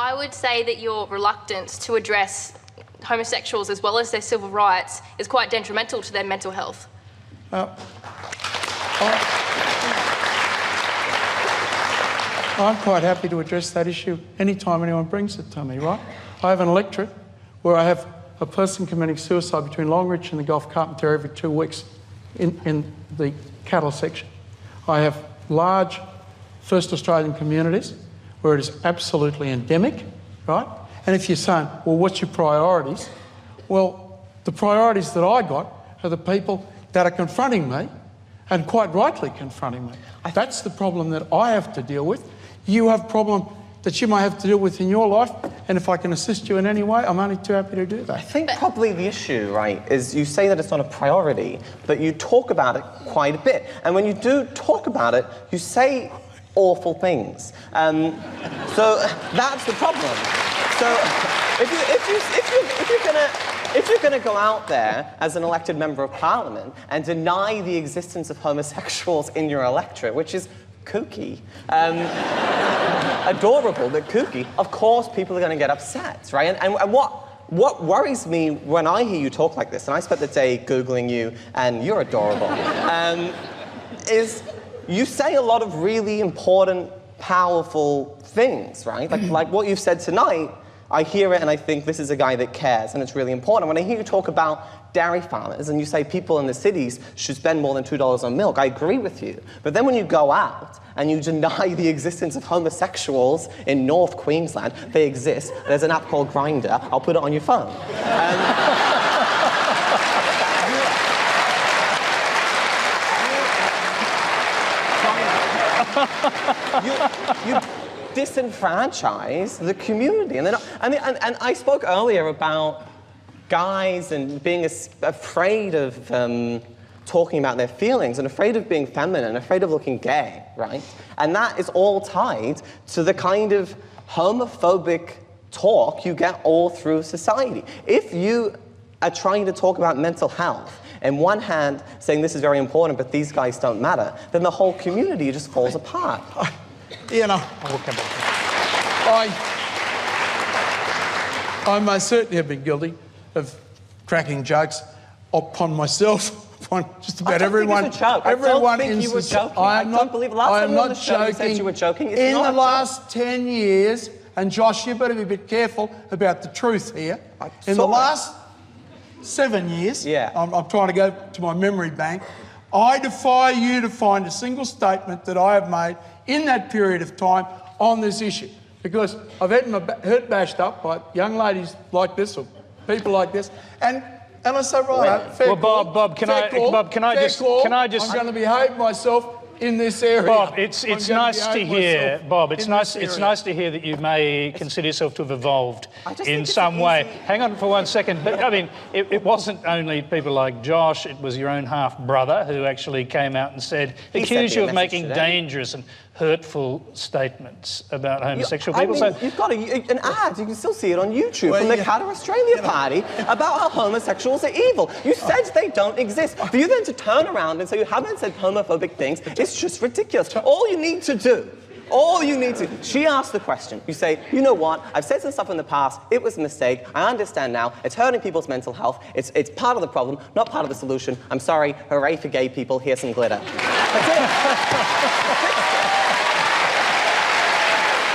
I would say that your reluctance to address homosexuals as well as their civil rights is quite detrimental to their mental health. I'm quite happy to address that issue anytime anyone brings it to me, right? I have an electorate where I have a person committing suicide between Longreach and the Gulf Carpenter every 2 weeks in the cattle section. I have large First Australian communities where it is absolutely endemic, right? And if you're saying, well, what's your priorities? Well, the priorities that I got are the people that are confronting me, and quite rightly confronting me. That's the problem that I have to deal with. You have a problem that you might have to deal with in your life, and if I can assist you in any way, I'm only too happy to do that. I think probably the issue, right, is you say that it's not a priority, but you talk about it quite a bit. And when you do talk about it, you say awful things. So that's the problem. So if you're gonna go out there as an elected member of parliament and deny the existence of homosexuals in your electorate, which is kooky, adorable but kooky, of course people are going to get upset, right? And what worries me when I hear you talk like this, and I spent the day Googling you, and you're adorable, is you say a lot of really important, powerful things, right? Like what you've said tonight, I hear it and I think this is a guy that cares, and it's really important. When I hear you talk about dairy farmers and you say people in the cities should spend more than $2 on milk, I agree with you. But then when you go out and you deny the existence of homosexuals in North Queensland, they exist. There's an app called Grindr. I'll put it on your phone. You disenfranchise the community. And I spoke earlier about guys and being afraid of talking about their feelings and afraid of being feminine, afraid of looking gay, right? And that is all tied to the kind of homophobic talk you get all through society. If you are trying to talk about mental health, in one hand saying this is very important but these guys don't matter, then the whole community just falls apart. You know, I most certainly have been guilty of cracking jokes upon myself, upon just about everyone. I don't think you were joking. I don't believe last time you were on the show you said you were joking. In the last 10 years, and Josh, you better be a bit careful about the truth here. In the last 7 years, I'm trying to go to my memory bank, I defy you to find a single statement that I have made in that period of time on this issue. Because I've had my head bashed up by young ladies like this or people like this, and I say, right, fair call. Bob, can I just? I'm going to behave myself in this area. Bob, it's nice to hear. Bob, it's nice to hear that you may consider yourself to have evolved in some way. Hang on for 1 second. But I mean, it wasn't only people like Josh. It was your own half-brother who actually came out and accused you of making dangerous and hurtful statements about homosexual people. I mean, you've got an ad, you can still see it on YouTube, from the Qatar Australia Party about how homosexuals are evil. You said they don't exist. For you then to turn around and say you haven't said homophobic things, it's just ridiculous. All you need to do, she asked the question. You say, you know what, I've said some stuff in the past, it was a mistake, I understand now, it's hurting people's mental health, it's part of the problem, not part of the solution. I'm sorry, hooray for gay people, here's some glitter. That's it.